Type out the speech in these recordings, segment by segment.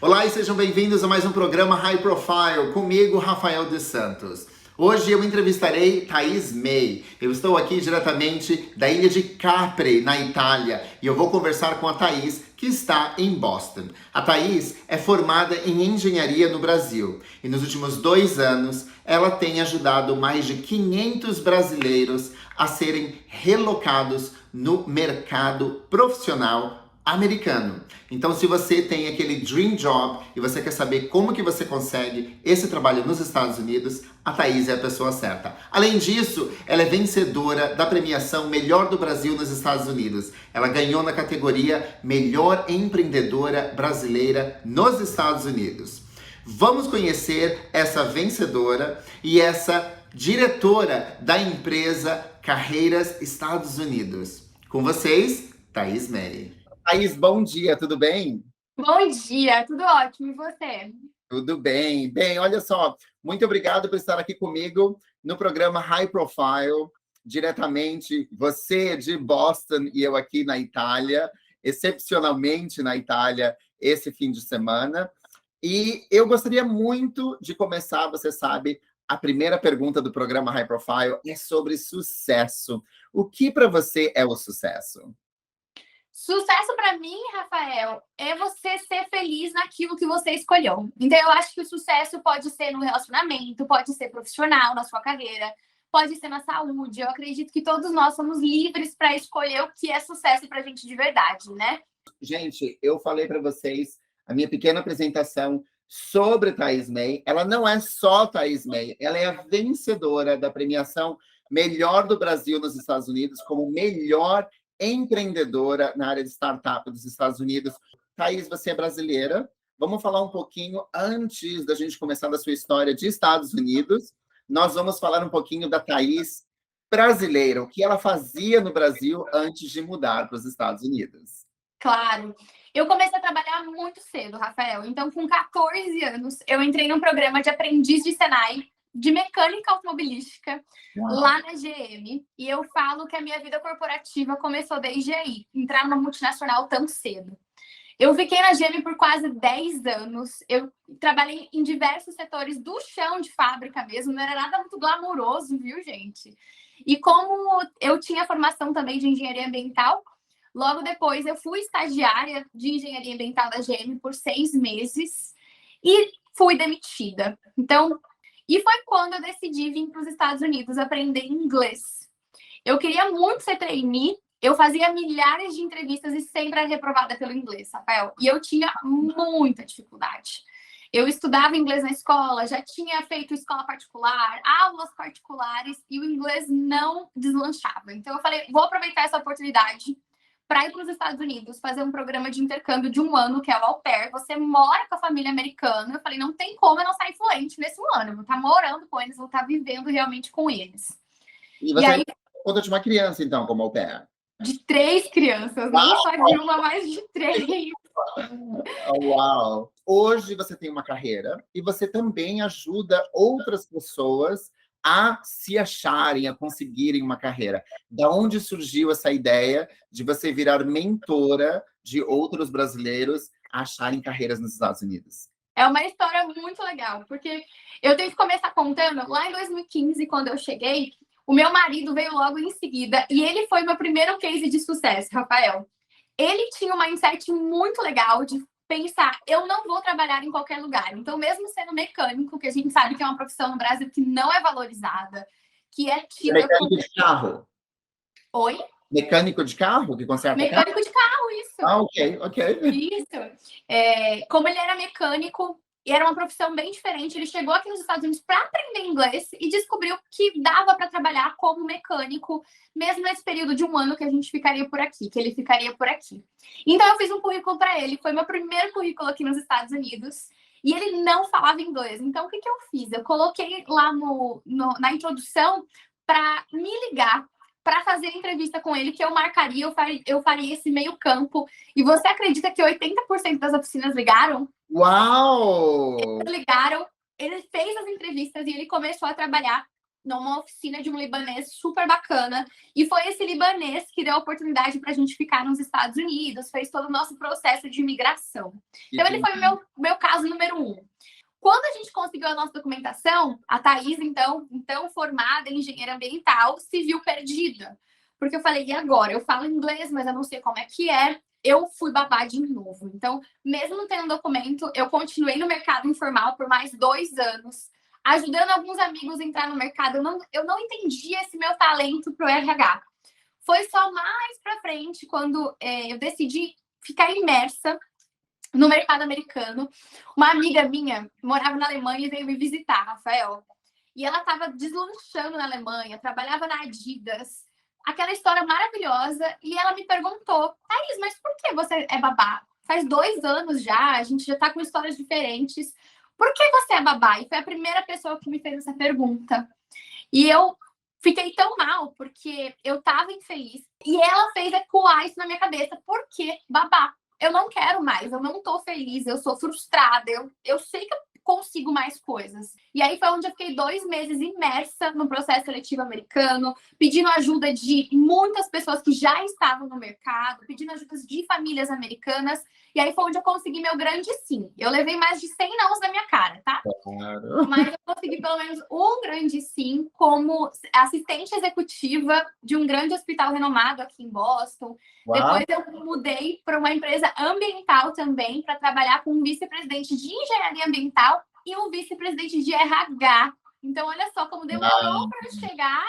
Olá e sejam bem-vindos a mais um programa High Profile, comigo, Rafael dos Santos. Hoje eu entrevistarei Thaís May. Eu estou aqui diretamente da ilha de Capri, na Itália, e eu vou conversar com a Thaís, que está em Boston. A Thaís é formada em engenharia no Brasil, e nos últimos 2 anos ela tem ajudado mais de 500 brasileiros a serem relocados no mercado profissional americano. Então, se você tem aquele dream job e você quer saber como que você consegue esse trabalho nos Estados Unidos, a Thaís é a pessoa certa. Além disso, ela é vencedora da premiação Melhor do Brasil nos Estados Unidos. Ela ganhou na categoria Melhor Empreendedora Brasileira nos Estados Unidos. Vamos conhecer essa vencedora e essa diretora da empresa Carreiras Estados Unidos. Com vocês, Thaís May. Thaís, bom dia, tudo bem? Bom dia, tudo ótimo, e você? Tudo bem. Bem, olha só, muito obrigado por estar aqui comigo no programa High Profile, diretamente, você de Boston e eu aqui na Itália, excepcionalmente na Itália, esse fim de semana. E eu gostaria muito de começar, você sabe, a primeira pergunta do programa High Profile é sobre sucesso. O que para você é o sucesso? Sucesso para mim, Rafael, é você ser feliz naquilo que você escolheu. Então, eu acho que o sucesso pode ser no relacionamento, pode ser profissional, na sua carreira, pode ser na saúde. Eu acredito que todos nós somos livres para escolher o que é sucesso para a gente de verdade, né? Gente, eu falei para vocês a minha pequena apresentação sobre Thaís May. Ela não é só Thaís May, ela é a vencedora da premiação Melhor do Brasil nos Estados Unidos como melhor empreendedora na área de startup dos Estados Unidos. Thaís, você é brasileira. Vamos falar um pouquinho, antes da gente começar da sua história de Estados Unidos, nós vamos falar um pouquinho da Thaís brasileira, o que ela fazia no Brasil antes de mudar para os Estados Unidos. Claro. Eu comecei a trabalhar muito cedo, Rafael. Então, com 14 anos, eu entrei num programa de aprendiz de Senai, de mecânica automobilística, lá na GM. E eu falo que a minha vida corporativa começou desde aí, entrar numa multinacional tão cedo. Eu fiquei na GM por quase 10 anos. Eu trabalhei em diversos setores do chão de fábrica mesmo. Não era nada muito glamouroso, viu, gente? E como eu tinha formação também de engenharia ambiental, logo depois eu fui estagiária de engenharia ambiental da GM por 6 meses e fui demitida. Então, e foi quando eu decidi vir para os Estados Unidos aprender inglês. Eu queria muito ser trainee. Eu fazia milhares de entrevistas e sempre era reprovada pelo inglês, Rafael. E eu tinha muita dificuldade. Eu estudava inglês na escola, já tinha feito escola particular, aulas particulares, e o inglês não deslanchava. Então eu falei, vou aproveitar essa oportunidade para ir para os Estados Unidos, fazer um programa de intercâmbio de 1 ano, que é o au pair. Você mora com a família americana. Eu falei, não tem como eu não sair fluente nesse 1 ano. Eu vou estar morando com eles, vou estar vivendo realmente com eles. E você aí, conta de uma criança, então, como au pair? De 3 crianças, não só de uma, mas de 3. Uau! Hoje você tem uma carreira e você também ajuda outras pessoas a se acharem, a conseguirem uma carreira. Da onde surgiu essa ideia de você virar mentora de outros brasileiros a acharem carreiras nos Estados Unidos? É uma história muito legal, porque eu tenho que começar contando. Lá em 2015, quando eu cheguei, o meu marido veio logo em seguida e ele foi meu primeiro case de sucesso, Rafael. Ele tinha um mindset muito legal de pensar, eu não vou trabalhar em qualquer lugar. Então, mesmo sendo mecânico, que a gente sabe que é uma profissão no Brasil que não é valorizada, que é tida Mecânico de carro? Oi? Mecânico de carro que conserta carro? Mecânico de carro, isso. Ah, ok. Isso. Como ele era mecânico, e era uma profissão bem diferente, ele chegou aqui nos Estados Unidos para aprender inglês e descobriu que dava para trabalhar como mecânico, mesmo nesse período de 1 ano que a gente ficaria por aqui, que ele ficaria por aqui. Então, eu fiz um currículo para ele, foi meu primeiro currículo aqui nos Estados Unidos, e ele não falava inglês. Então, o que eu fiz? Eu coloquei lá na introdução para me ligar, para fazer entrevista com ele, que eu marcaria, eu faria esse meio campo. E você acredita que 80% das oficinas ligaram? Uau! Eles ligaram, ele fez as entrevistas e ele começou a trabalhar numa oficina de um libanês super bacana. E foi esse libanês que deu a oportunidade para a gente ficar nos Estados Unidos, fez todo o nosso processo de imigração. Então, ele foi o meu caso número 1. Quando a gente conseguiu a nossa documentação, a Thaís, então formada em engenheira ambiental, se viu perdida. Porque eu falei, e agora? Eu falo inglês, mas eu não sei como é que é. Eu fui babá de novo. Então, mesmo não tendo documento, eu continuei no mercado informal por mais 2 anos, ajudando alguns amigos a entrar no mercado. Eu não entendia esse meu talento para o RH. Foi só mais para frente, quando eu decidi ficar imersa no mercado americano. Uma amiga minha morava na Alemanha e veio me visitar, Rafael. E ela estava deslanchando na Alemanha, trabalhava na Adidas. Aquela história maravilhosa. E ela me perguntou, Thaís, mas por que você é babá? Faz 2 anos já, a gente já está com histórias diferentes. Por que você é babá? E foi a primeira pessoa que me fez essa pergunta. E eu fiquei tão mal, porque eu estava infeliz. E ela fez ecoar isso na minha cabeça. Por que babá? Eu não quero mais, eu não tô feliz, eu sou frustrada, eu sei que eu consigo mais coisas. E aí foi onde eu fiquei 2 meses imersa no processo seletivo americano, pedindo ajuda de muitas pessoas que já estavam no mercado, pedindo ajuda de famílias americanas. E aí foi onde eu consegui meu grande sim. Eu levei mais de 100 nãos na minha cara, tá? Claro. Mas eu consegui pelo menos um grande sim como assistente executiva de um grande hospital renomado aqui em Boston. Uau. Depois eu mudei para uma empresa ambiental também, para trabalhar com um vice-presidente de engenharia ambiental e um vice-presidente de RH. Então, olha só como demorou para chegar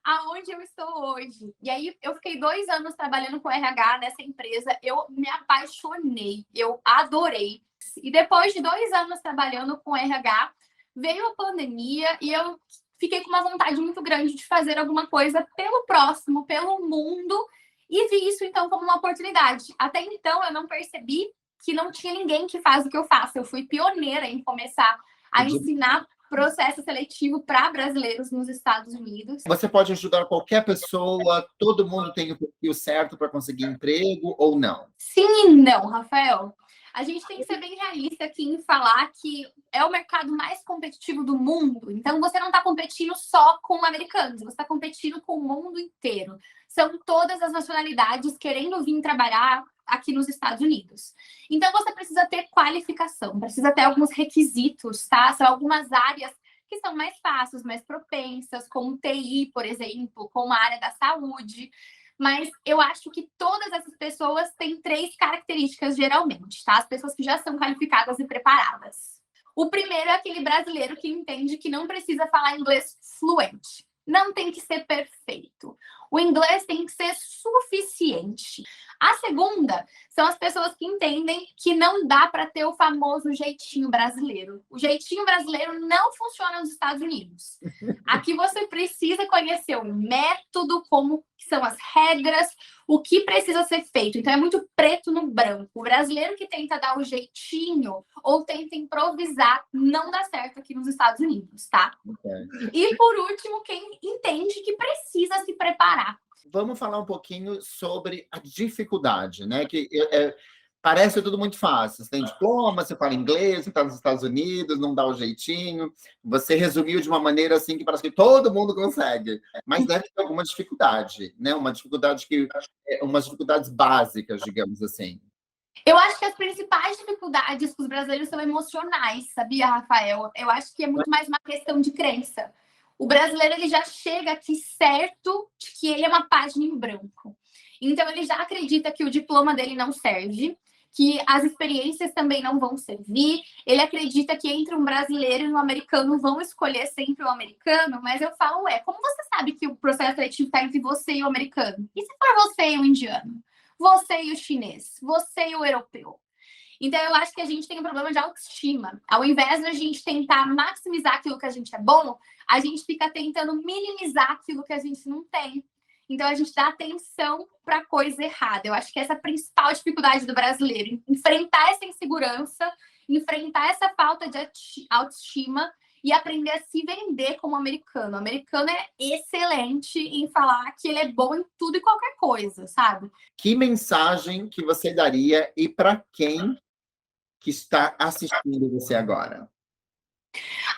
aonde eu estou hoje. E aí eu fiquei 2 anos trabalhando com RH nessa empresa. Eu me apaixonei, eu adorei. E depois de 2 anos trabalhando com RH, veio a pandemia e eu fiquei com uma vontade muito grande de fazer alguma coisa pelo próximo, pelo mundo, e vi isso então como uma oportunidade. Até então eu não percebi que não tinha ninguém que faz o que eu faço. Eu fui pioneira em começar a ensinar processo seletivo para brasileiros nos Estados Unidos. Você pode ajudar qualquer pessoa, todo mundo tem o perfil certo para conseguir emprego ou não? Sim e não, Rafael. A gente tem que ser bem realista aqui em falar que é o mercado mais competitivo do mundo. Então, você não está competindo só com americanos, você está competindo com o mundo inteiro. São todas as nacionalidades querendo vir trabalhar aqui nos Estados Unidos. Então, você precisa ter qualificação, precisa ter alguns requisitos, tá? São algumas áreas que são mais fáceis, mais propensas, como TI, por exemplo, como a área da saúde. Mas eu acho que todas essas pessoas têm 3 características, geralmente, tá? As pessoas que já são qualificadas e preparadas. O primeiro é aquele brasileiro que entende que não precisa falar inglês fluente. Não tem que ser perfeito. O inglês tem que ser suficiente. A segunda são as pessoas que entendem que não dá para ter o famoso jeitinho brasileiro. O jeitinho brasileiro não funciona nos Estados Unidos. Aqui você precisa conhecer o método, como são as regras, o que precisa ser feito. Então é muito preto no branco. O brasileiro que tenta dar o jeitinho ou tenta improvisar não dá certo aqui nos Estados Unidos, tá? Okay. E por último, quem entende que precisa se preparar. Vamos falar um pouquinho sobre a dificuldade, né? Que parece tudo muito fácil. Você tem diploma, você fala inglês, você está nos Estados Unidos, não dá o jeitinho. Você resumiu de uma maneira assim que parece que todo mundo consegue, mas deve ter alguma dificuldade, né? Umas dificuldades básicas, digamos assim. Eu acho que as principais dificuldades dos brasileiros são emocionais, sabia, Rafael? Eu acho que é muito mais uma questão de crença. O brasileiro ele já chega aqui certo de que ele é uma página em branco. Então, ele já acredita que o diploma dele não serve, que as experiências também não vão servir. Ele acredita que entre um brasileiro e um americano vão escolher sempre o americano, mas eu falo, como você sabe que o processo seletivo está entre você e o americano? E se for você e o indiano? Você e o chinês? Você e o europeu? Então, eu acho que a gente tem um problema de autoestima. Ao invés de a gente tentar maximizar aquilo que a gente é bom, a gente fica tentando minimizar aquilo que a gente não tem. Então, a gente dá atenção para a coisa errada. Eu acho que essa é a principal dificuldade do brasileiro. Enfrentar essa insegurança, enfrentar essa falta de autoestima e aprender a se vender como americano. O americano é excelente em falar que ele é bom em tudo e qualquer coisa, sabe? Que mensagem que você daria e para quem que está assistindo você agora?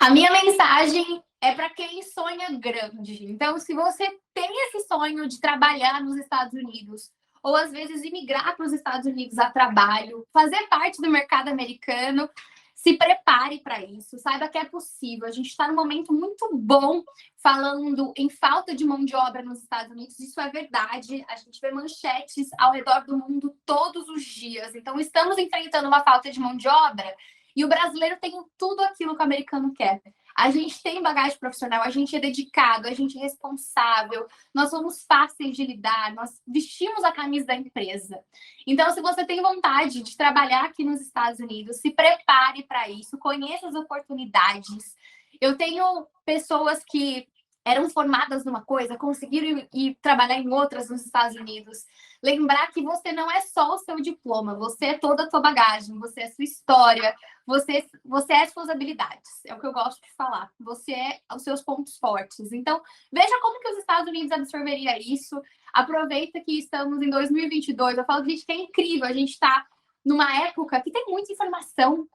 A minha mensagem é para quem sonha grande. Então, se você tem esse sonho de trabalhar nos Estados Unidos, ou às vezes imigrar para os Estados Unidos a trabalho, fazer parte do mercado americano, se prepare para isso, saiba que é possível. A gente está num momento muito bom falando em falta de mão de obra nos Estados Unidos, isso é verdade. A gente vê manchetes ao redor do mundo todos os dias. Então, estamos enfrentando uma falta de mão de obra e o brasileiro tem tudo aquilo que o americano quer. A gente tem bagagem profissional, a gente é dedicado, a gente é responsável, nós somos fáceis de lidar, nós vestimos a camisa da empresa. Então, se você tem vontade de trabalhar aqui nos Estados Unidos, se prepare para isso, conheça as oportunidades. Eu tenho pessoas que eram formadas numa coisa, conseguiram ir trabalhar em outras nos Estados Unidos. Lembrar que você não é só o seu diploma, você é toda a sua bagagem, você é a sua história, você é as suas habilidades. É o que eu gosto de falar. Você é os seus pontos fortes. Então, veja como que os Estados Unidos absorveria isso. Aproveita que estamos em 2022. Eu falo, gente, que é incrível. A gente está numa época que tem muita informação.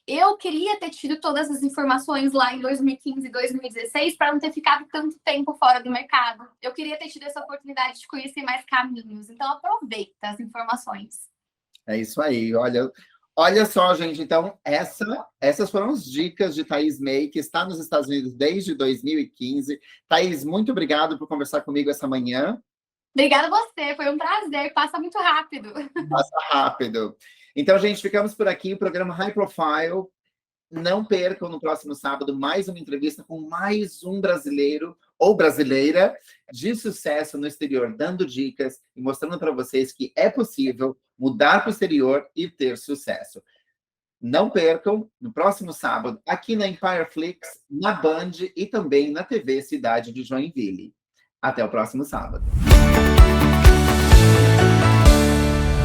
Eu queria ter tido todas as informações lá em 2015 e 2016 para não ter ficado tanto tempo fora do mercado. Eu queria ter tido essa oportunidade de conhecer mais caminhos. Então, aproveita as informações. É isso aí. Olha só, gente. Então, essas foram as dicas de Thaís May, que está nos Estados Unidos desde 2015. Thaís, muito obrigado por conversar comigo essa manhã. Obrigada a você. Foi um prazer. Passa muito rápido. Passa rápido. Então, gente, ficamos por aqui. O programa High Profile. Não percam no próximo sábado mais uma entrevista com mais um brasileiro ou brasileira de sucesso no exterior, dando dicas e mostrando para vocês que é possível mudar para o exterior e ter sucesso. Não percam no próximo sábado, aqui na Empire Flix, na Band e também na TV Cidade de Joinville. Até o próximo sábado.